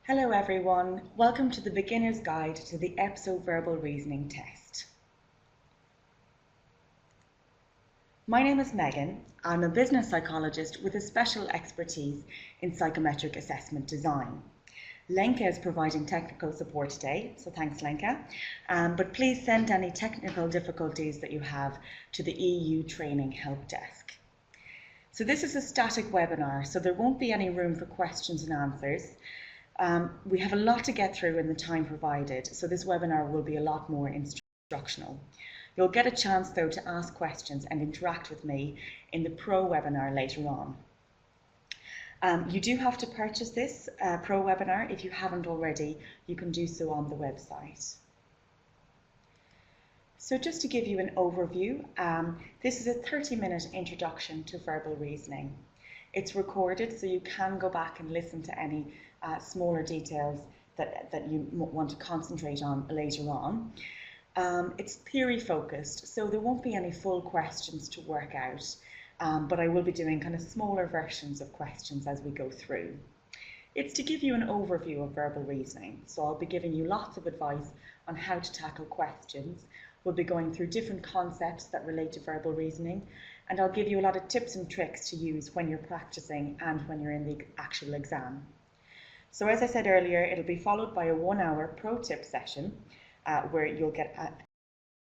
Hello everyone, welcome to the Beginner's Guide to the EPSO Verbal Reasoning Test. My name is Megan. I'm a business psychologist with a special expertise in psychometric assessment design. Lenka is providing technical support today, so thanks Lenka. But please send any technical difficulties that you have to the EU Training Help Desk. So this is a static webinar, so there won't be any room for questions and answers. We have a lot to get through in the time provided, so this webinar will be a lot more instructional. You'll get a chance though to ask questions and interact with me in the Pro webinar later on. You do have to purchase this Pro webinar. If you haven't already, you can do so on the website. So just to give you an overview, this is a 30-minute introduction to verbal reasoning. It's recorded, so you can go back and listen to any smaller details that you want to concentrate on later on. It's theory focused, so there won't be any full questions to work out, but I will be doing kind of smaller versions of questions as we go through. It's to give you an overview of verbal reasoning, so I'll be giving you lots of advice on how to tackle questions. We'll be going through different concepts that relate to verbal reasoning, and I'll give you a lot of tips and tricks to use when you're practicing and when you're in the actual exam. So as I said earlier, it'll be followed by a 1-hour pro tip session where you'll get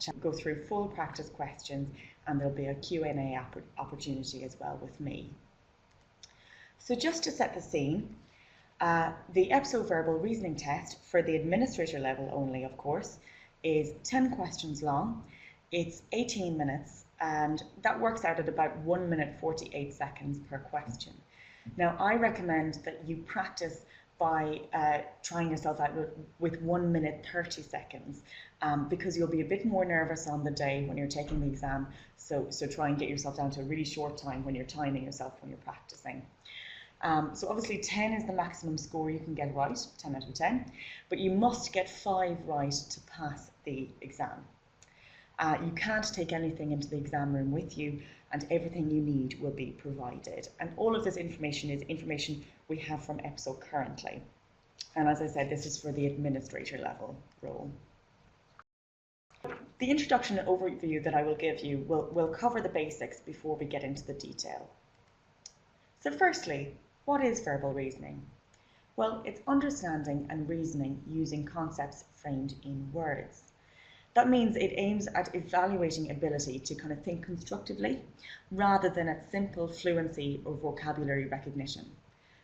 to go through full practice questions, and there'll be a Q&A opportunity as well with me. So just to set the scene, the EPSO verbal reasoning test for the administrator level only, of course, is 10 questions long. It's 18 minutes, and that works out at about 1 minute 48 seconds per question. Now, I recommend that you practice by trying yourself out with 1 minute 30 seconds because you'll be a bit more nervous on the day when you're taking the exam. So try and get yourself down to a really short time when you're timing yourself when you're practicing. So obviously 10 is the maximum score you can get right, 10 out of 10, but you must get 5 right to pass the exam. You can't take anything into the exam room with you, and everything you need will be provided. And all of this information is information we have from EPSO currently. And as I said, this is for the administrator level role. The introduction and overview that I will give you will cover the basics before we get into the detail. So firstly, what is verbal reasoning? Well, it's understanding and reasoning using concepts framed in words. That means it aims at evaluating ability to kind of think constructively rather than at simple fluency or vocabulary recognition.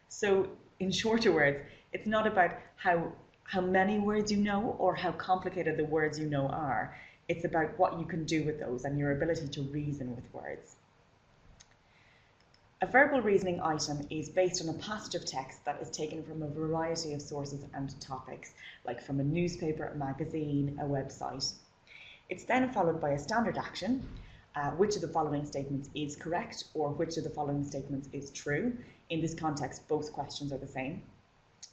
So in shorter words, it's not about how many words you know or how complicated the words you know are. It's about what you can do with those and your ability to reason with words. A verbal reasoning item is based on a passage of text that is taken from a variety of sources and topics, like from a newspaper, a magazine, a website. It's then followed by a standard action, which of the following statements is correct or which of the following statements is true. In this context, both questions are the same.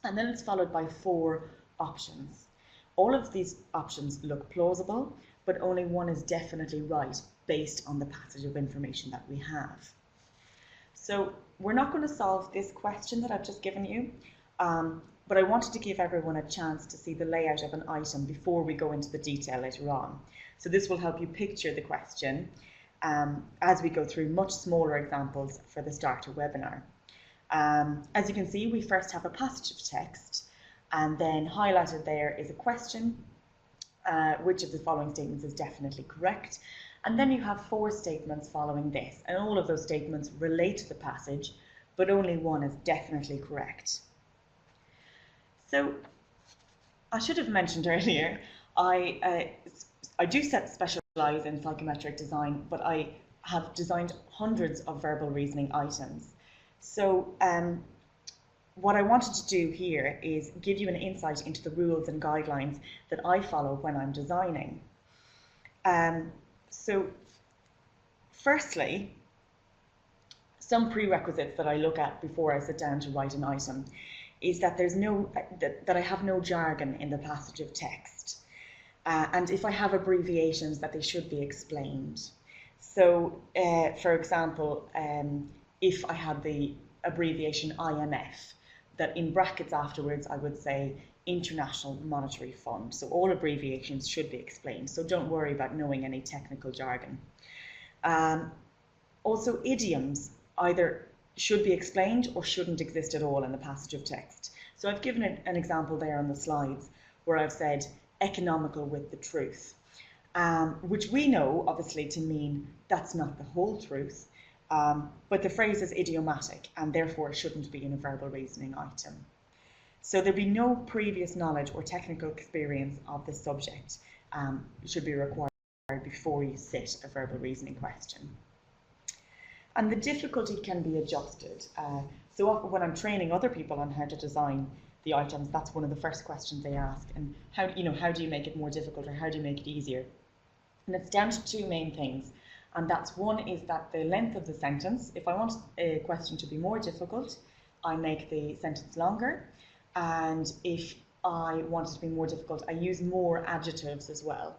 And then it's followed by 4 options. All of these options look plausible, but only one is definitely right based on the passage of information that we have. So we're not going to solve this question that I've just given you, but I wanted to give everyone a chance to see the layout of an item before we go into the detail later on. So this will help you picture the question as we go through much smaller examples for the starter webinar. As you can see, we first have a passage of text, and then highlighted there is a question, which of the following statements is definitely correct. And then you have 4 statements following this, and all of those statements relate to the passage, but only one is definitely correct. So I should have mentioned earlier, I do specialise in psychometric design, but I have designed hundreds of verbal reasoning items. So what I wanted to do here is give you an insight into the rules and guidelines that I follow when I'm designing. So firstly, some prerequisites that I look at before I sit down to write an item is that I have no jargon in the passage of text. And if I have abbreviations, that they should be explained. So, for example, if I had the abbreviation IMF, that in brackets afterwards I would say International Monetary Fund. So all abbreviations should be explained, so don't worry about knowing any technical jargon. Also, idioms either should be explained or shouldn't exist at all in the passage of text. So I've given an example there on the slides where I've said economical with the truth, which we know obviously to mean that's not the whole truth, but the phrase is idiomatic and therefore shouldn't be in a verbal reasoning item. So there'll be no previous knowledge or technical experience of the subject should be required before you sit a verbal reasoning question. And the difficulty can be adjusted. So often when I'm training other people on how to design the items, that's one of the first questions they ask. And how do you make it more difficult, or how do you make it easier? And it's down to two main things. And that's one is that the length of the sentence. If I want a question to be more difficult, I make the sentence longer. And if I want it to be more difficult, I use more adjectives as well.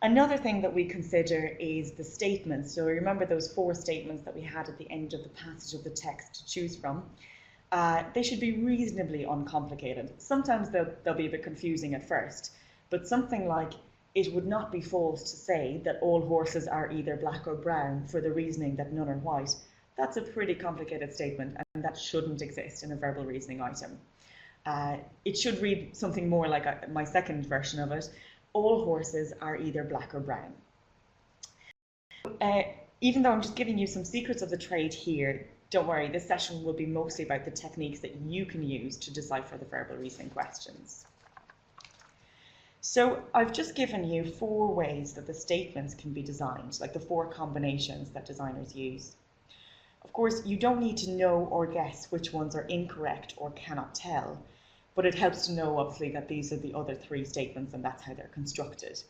Another thing that we consider is the statements. So remember those 4 statements that we had at the end of the passage of the text to choose from. They should be reasonably uncomplicated. Sometimes they'll be a bit confusing at first, but something like, it would not be false to say that all horses are either black or brown for the reasoning that none are white. That's a pretty complicated statement, and that shouldn't exist in a verbal reasoning item. It should read something more like my second version of it. All horses are either black or brown. Even though I'm just giving you some secrets of the trade here, don't worry, this session will be mostly about the techniques that you can use to decipher the verbal reasoning questions. So I've just given you 4 ways that the statements can be designed, like the 4 combinations that designers use. Of course, you don't need to know or guess which ones are incorrect or cannot tell, but it helps to know, obviously, that these are the other 3 statements and that's how they're constructed.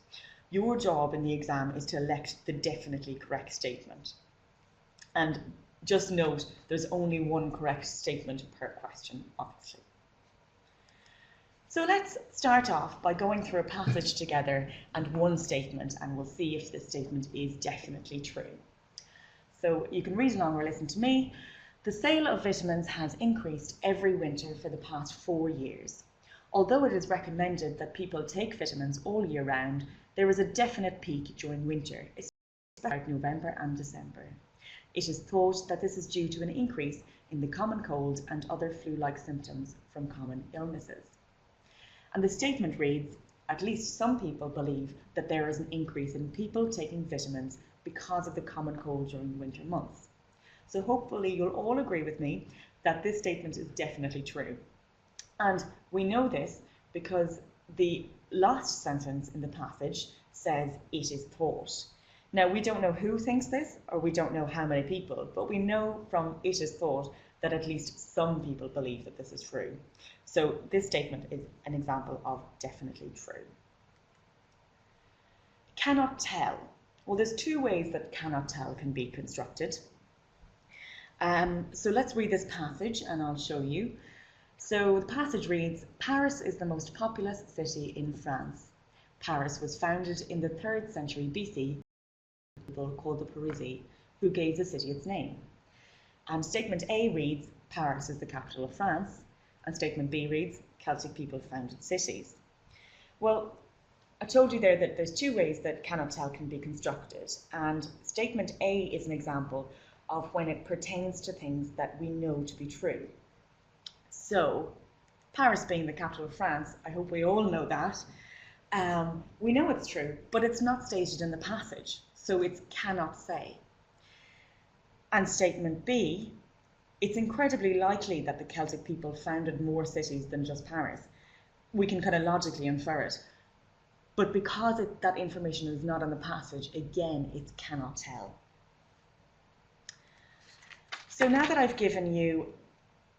Your job in the exam is to elect the definitely correct statement. And just note, there's only 1 correct statement per question, obviously. So let's start off by going through a passage together and 1 statement, and we'll see if this statement is definitely true. So you can read along or listen to me. The sale of vitamins has increased every winter for the past 4 years. Although it is recommended that people take vitamins all year round, there is a definite peak during winter, especially November and December. It is thought that this is due to an increase in the common cold and other flu-like symptoms from common illnesses. And the statement reads, at least some people believe that there is an increase in people taking vitamins because of the common cold during the winter months. So hopefully you'll all agree with me that this statement is definitely true. And we know this because the last sentence in the passage says it is thought. Now, we don't know who thinks this, or we don't know how many people, but we know from it is thought that at least some people believe that this is true. So this statement is an example of definitely true. Cannot tell. Well, there's 2 ways that cannot tell can be constructed. So let's read this passage and I'll show you. So the passage reads, Paris is the most populous city in France. Paris was founded in the 3rd century BC by people called the Parisi, who gave the city its name. And statement A reads, Paris is the capital of France, and statement B reads, Celtic people founded cities. Well, I told you there that there's 2 ways that cannot tell can be constructed, and statement A is an example of when it pertains to things that we know to be true. So, Paris being the capital of France, I hope we all know that. We know it's true, but it's not stated in the passage, so it's cannot say. And statement B, it's incredibly likely that the Celtic people founded more cities than just Paris. We can kind of logically infer it. But because that information is not in the passage, again, it cannot tell. So now that I've given you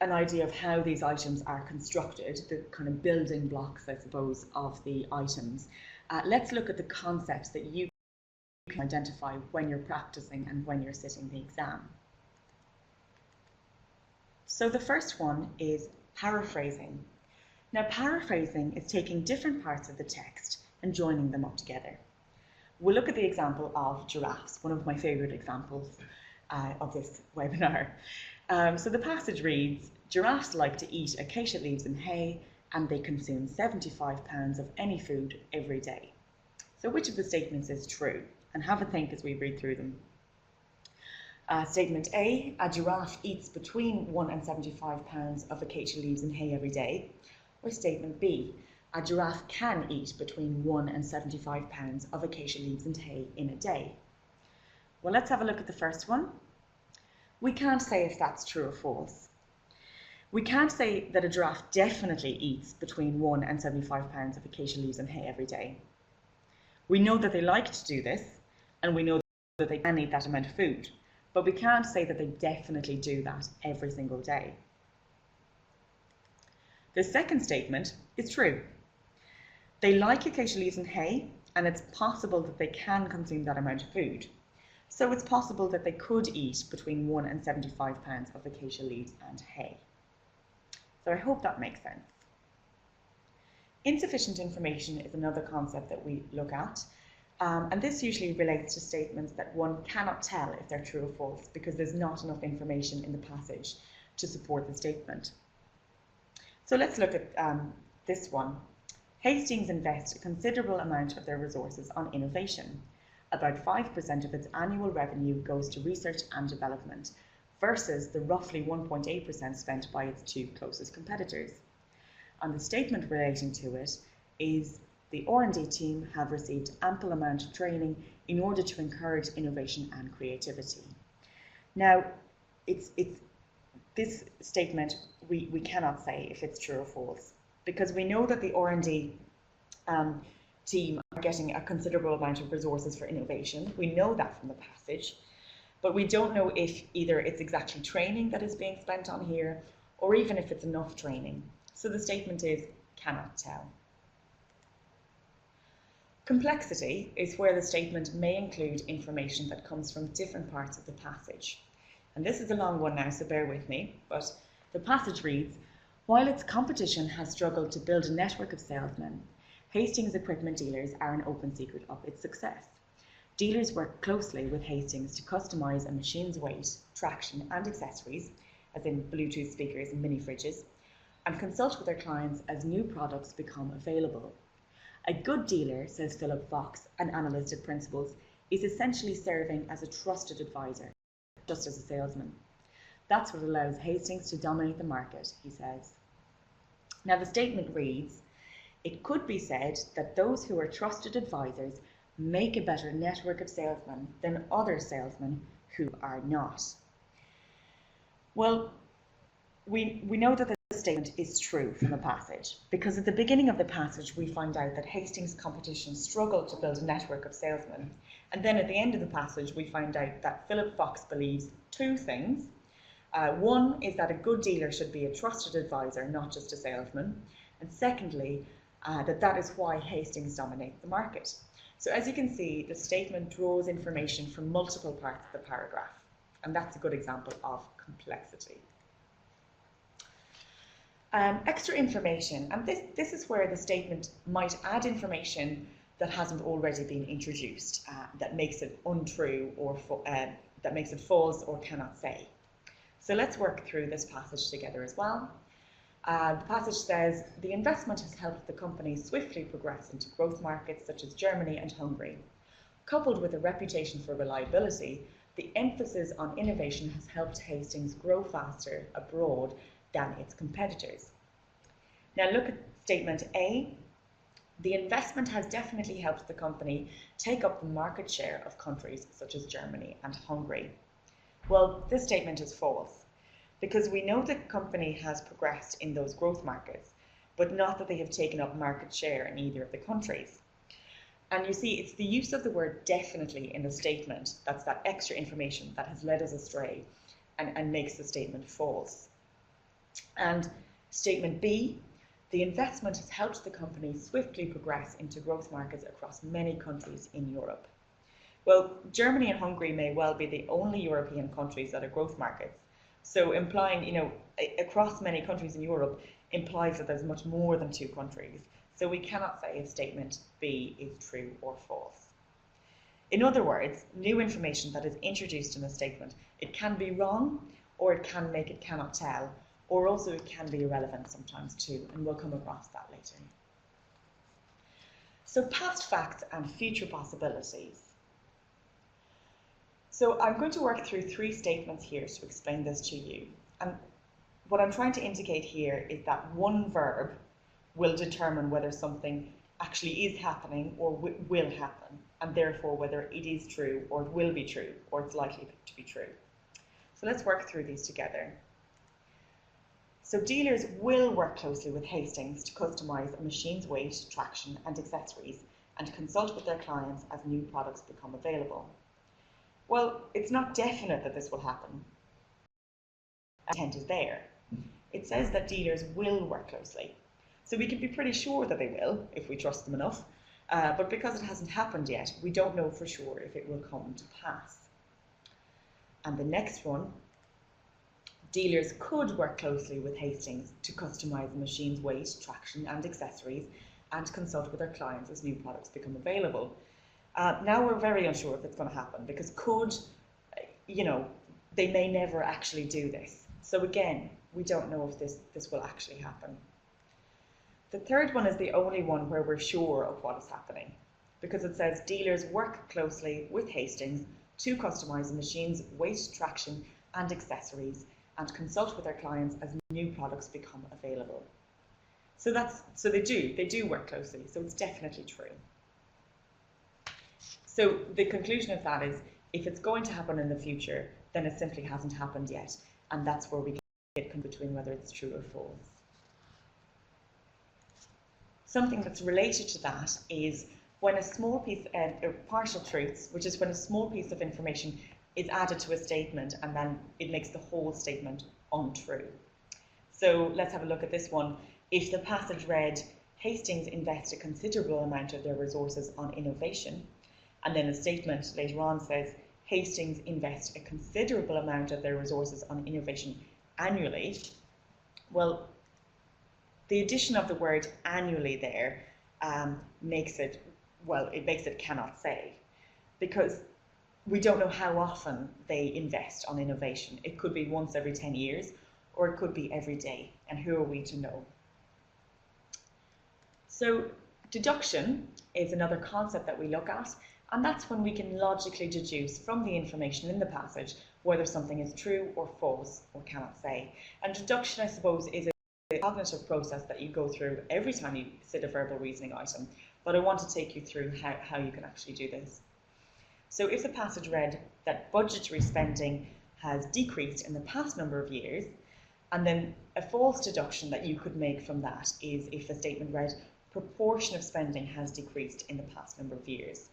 an idea of how these items are constructed, the kind of building blocks, I suppose, of the items, let's look at the concepts that you can identify when you're practicing and when you're sitting the exam. So the first one is paraphrasing. Now, paraphrasing is taking different parts of the text and joining them up together. We'll look at the example of giraffes, one of my favourite examples of this webinar. So the passage reads, Giraffes like to eat acacia leaves and hay, and they consume 75 pounds of any food every day. So which of the statements is true? And have a think as we read through them. Statement A, a giraffe eats between 1 and 75 pounds of acacia leaves and hay every day. Or statement B, a giraffe can eat between 1 and 75 pounds of acacia leaves and hay in a day. Well, let's have a look at the first one. We can't say if that's true or false. We can't say that a giraffe definitely eats between 1 and 75 pounds of acacia leaves and hay every day. We know that they like to do this, and we know that they can eat that amount of food, but we can't say that they definitely do that every single day. The second statement is true. They like acacia leaves and hay, and it's possible that they can consume that amount of food. So it's possible that they could eat between 1 and 75 pounds of acacia leaves and hay. So I hope that makes sense. Insufficient information is another concept that we look at, and this usually relates to statements that one cannot tell if they're true or false because there's not enough information in the passage to support the statement. So let's look at this one. Hastings invests a considerable amount of their resources on innovation. About 5% of its annual revenue goes to research and development, versus the roughly 1.8% spent by its two closest competitors. And the statement relating to it is the R&D team have received ample amount of training in order to encourage innovation and creativity. Now, this statement we cannot say if it's true or false, because we know that the R&D team are getting a considerable amount of resources for innovation. We know that from the passage, but we don't know if either it's exactly training that is being spent on here, or even if it's enough training. So the statement is cannot tell. Complexity is where the statement may include information that comes from different parts of the passage. And this is a long one now, so bear with me, but the passage reads, while its competition has struggled to build a network of salesmen, Hastings equipment dealers are an open secret of its success. Dealers work closely with Hastings to customise a machine's weight, traction and accessories, as in Bluetooth speakers and mini fridges, and consult with their clients as new products become available. A good dealer, says Philip Fox, an analyst at Principles, is essentially serving as a trusted advisor, just as a salesman. That's what allows Hastings to dominate the market, he says. Now the statement reads, it could be said that those who are trusted advisors make a better network of salesmen than other salesmen who are not. Well, we know that the statement is true from the passage, because at the beginning of the passage we find out that Hastings' competition struggled to build a network of salesmen, and then at the end of the passage we find out that Philip Fox believes two things. One is that a good dealer should be a trusted advisor, not just a salesman, and secondly, that is why Hastings dominates the market. So as you can see, the statement draws information from multiple parts of the paragraph, and that's a good example of complexity. Extra information, and this is where the statement might add information that hasn't already been introduced, that makes it untrue or that makes it false or cannot say. So let's work through this passage together as well. The passage says, the investment has helped the company swiftly progress into growth markets such as Germany and Hungary. Coupled with a reputation for reliability, the emphasis on innovation has helped Hastings grow faster abroad than its competitors. Now look at statement A. The investment has definitely helped the company take up the market share of countries such as Germany and Hungary. Well, this statement is false, because we know the company has progressed in those growth markets, but not that they have taken up market share in either of the countries. And you see, it's the use of the word definitely in the statement, that's that extra information, that has led us astray and makes the statement false. And statement B, the investment has helped the company swiftly progress into growth markets across many countries in Europe. Well, Germany and Hungary may well be the only European countries that are growth markets. So implying, across many countries in Europe implies that there's much more than two countries. So we cannot say if statement B is true or false. In other words, new information that is introduced in a statement, it can be wrong or it can make it cannot tell, or also it can be irrelevant sometimes too, and we'll come across that later. So past facts and future possibilities. So I'm going to work through 3 statements here to explain this to you. And what I'm trying to indicate here is that one verb will determine whether something actually is happening or will happen, and therefore whether it is true or it will be true or it's likely to be true. So let's work through these together. So dealers will work closely with Hastings to customise a machine's weight, traction and accessories and consult with their clients as new products become available. Well, it's not definite that this will happen. Intent is there. It says that dealers will work closely. So we can be pretty sure that they will, if we trust them enough. But because it hasn't happened yet, we don't know for sure if it will come to pass. And the next one, dealers could work closely with Hastings to customise the machine's weight, traction and accessories and consult with their clients as new products become available. Now we're very unsure if it's going to happen because could, they may never actually do this. So again, we don't know if this will actually happen. The third one is the only one where we're sure of what is happening because it says dealers work closely with Hastings to customise the machine's weight, traction and accessories and consult with their clients as new products become available. So they do work closely, so it's definitely true. So the conclusion of that is if it's going to happen in the future, then it simply hasn't happened yet, and that's where we get between whether it's true or false. Something that's related to that is when a small piece, or partial truths, which is when a small piece of information is added to a statement and then it makes the whole statement untrue. So let's have a look at this one. If the passage read, Hastings invest a considerable amount of their resources on innovation, and then a statement later on says, Hastings invest a considerable amount of their resources on innovation annually, well, the addition of the word annually there makes it cannot say, because we don't know how often they invest on innovation. It could be once every 10 years, or it could be every day, and who are we to know? So deduction is another concept that we look at, and that's when we can logically deduce from the information in the passage whether something is true or false or cannot say. And deduction, I suppose, is a cognitive process that you go through every time you sit a verbal reasoning item, but I want to take you through how you can actually do this. So if the passage read that budgetary spending has decreased in the past number of years, and then a false deduction that you could make from that is if the statement read proportion of spending has decreased in the past number of years.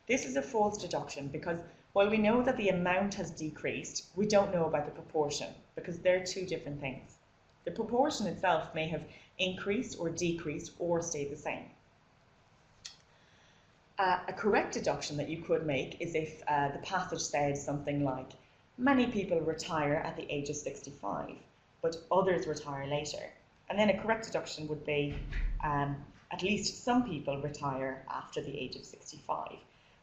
This is a false deduction because while we know that the amount has decreased, we don't know about the proportion because they're two different things. The proportion itself may have increased or decreased or stayed the same. A correct deduction that you could make is if the passage said something like, many people retire at the age of 65, but others retire later. And then a correct deduction would be, at least some people retire after the age of 65.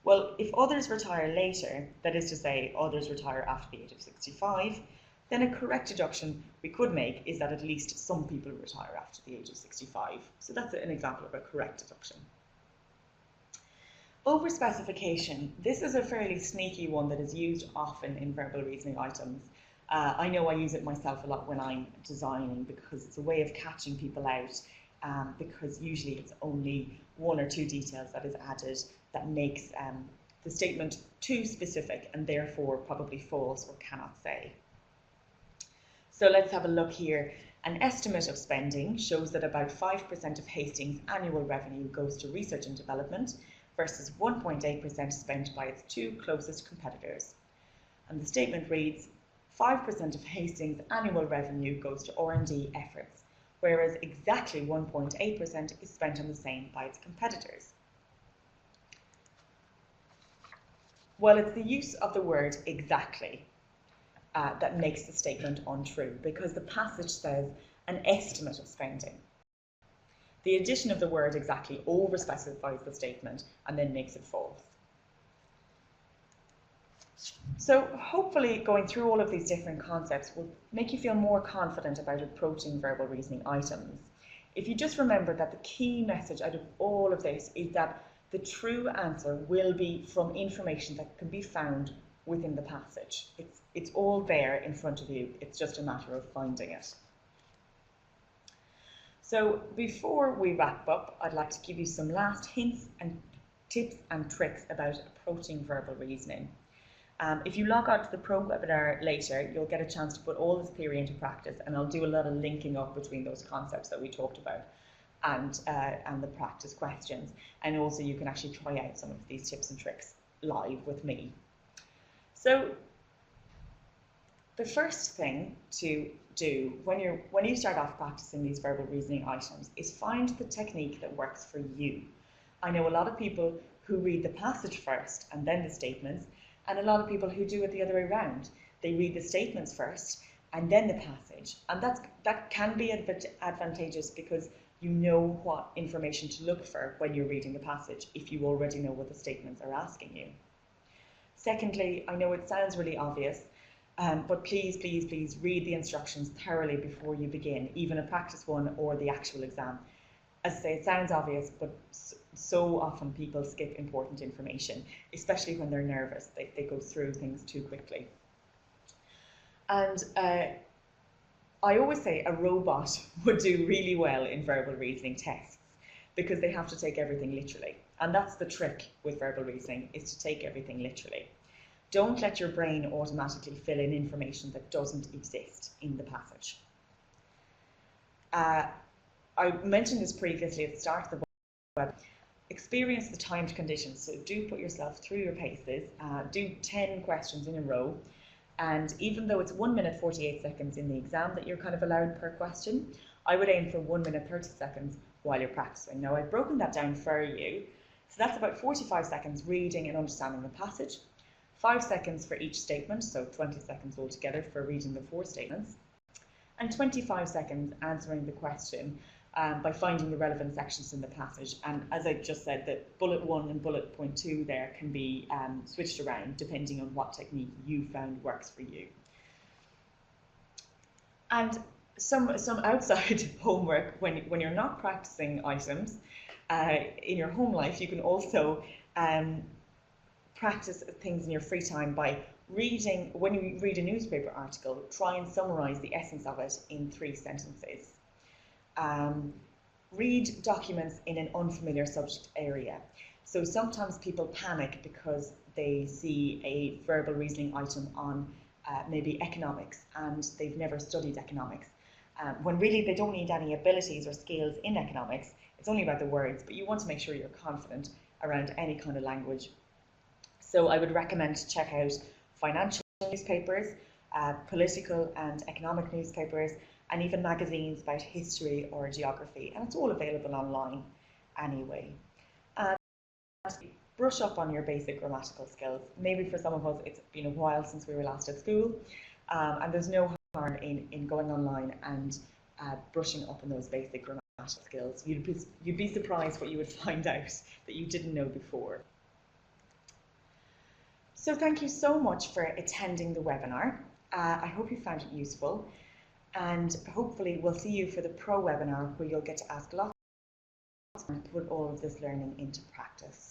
Well, if others retire later, that is to say, others retire after the age of 65, then a correct deduction we could make is that at least some people retire after the age of 65. So that's an example of a correct deduction. Overspecification. This is a fairly sneaky one that is used often in verbal reasoning items. I know I use it myself a lot when I'm designing because it's a way of catching people out, because usually it's only 1 or 2 details that is added that makes the statement too specific and therefore probably false or cannot say. So let's have a look here. An estimate of spending shows that about 5% of Hastings' annual revenue goes to research and development versus 1.8% spent by its 2 closest competitors. And the statement reads, 5% of Hastings' annual revenue goes to R&D efforts, whereas exactly 1.8% is spent on the same by its competitors. Well, it's the use of the word exactly that makes the statement untrue, because the passage says an estimate of spending. The addition of the word exactly overspecifies the statement and then makes it false. So hopefully going through all of these different concepts will make you feel more confident about approaching verbal reasoning items. If you just remember that the key message out of all of this is that the true answer will be from information that can be found within the passage. It's all there in front of you. It's just a matter of finding it. So before we wrap up, I'd like to give you some last hints and tips and tricks about approaching verbal reasoning. If you log on to the pro webinar later, you'll get a chance to put all this theory into practice, and I'll do a lot of linking up between those concepts that we talked about and the practice questions. And also you can actually try out some of these tips and tricks live with me. So the first thing to do when you start off practicing these verbal reasoning items is find the technique that works for you. I know a lot of people who read the passage first and then the statements, and a lot of people who do it the other way around. They read the statements first and then the passage, and that can be advantageous because you know what information to look for when you're reading the passage if you already know what the statements are asking you. Secondly, I know it sounds really obvious, but please read the instructions thoroughly before you begin, even a practice one or the actual exam. As I say, it sounds obvious, but so often people skip important information, especially when they're nervous. They go through things too quickly. And I always say a robot would do really well in verbal reasoning tests because they have to take everything literally. And that's the trick with verbal reasoning, is to take everything literally. Don't let your brain automatically fill in information that doesn't exist in the passage. I mentioned this previously at the start of the web. Experience the timed conditions, so do put yourself through your paces, do 10 questions in a row, and even though it's 1 minute 48 seconds in the exam that you're kind of allowed per question, I would aim for 1 minute 30 seconds while you're practicing. Now I've broken that down for you, so that's about 45 seconds reading and understanding the passage, 5 seconds for each statement, so 20 seconds altogether for reading the 4 statements, and 25 seconds answering the question by finding the relevant sections in the passage. And as I just said, that bullet 1 and bullet point 2 there can be switched around depending on what technique you found works for you. And some outside homework when you're not practicing items in your home life, you can also practice things in your free time by reading. When you read a newspaper article, try and summarize the essence of it in 3 sentences. Read documents in an unfamiliar subject area. So sometimes people panic because they see a verbal reasoning item on maybe economics and they've never studied economics. When really they don't need any abilities or skills in economics, it's only about the words, but you want to make sure you're confident around any kind of language. So I would recommend to check out financial newspapers, political and economic newspapers, and even magazines about history or geography, and it's all available online anyway. And brush up on your basic grammatical skills. Maybe for some of us it's been a while since we were last at school, and there's no harm in going online and brushing up on those basic grammatical skills. You'd be surprised what you would find out that you didn't know before. So thank you so much for attending the webinar. I hope you found it useful. And hopefully we'll see you for the pro webinar where you'll get to ask lots and put all of this learning into practice.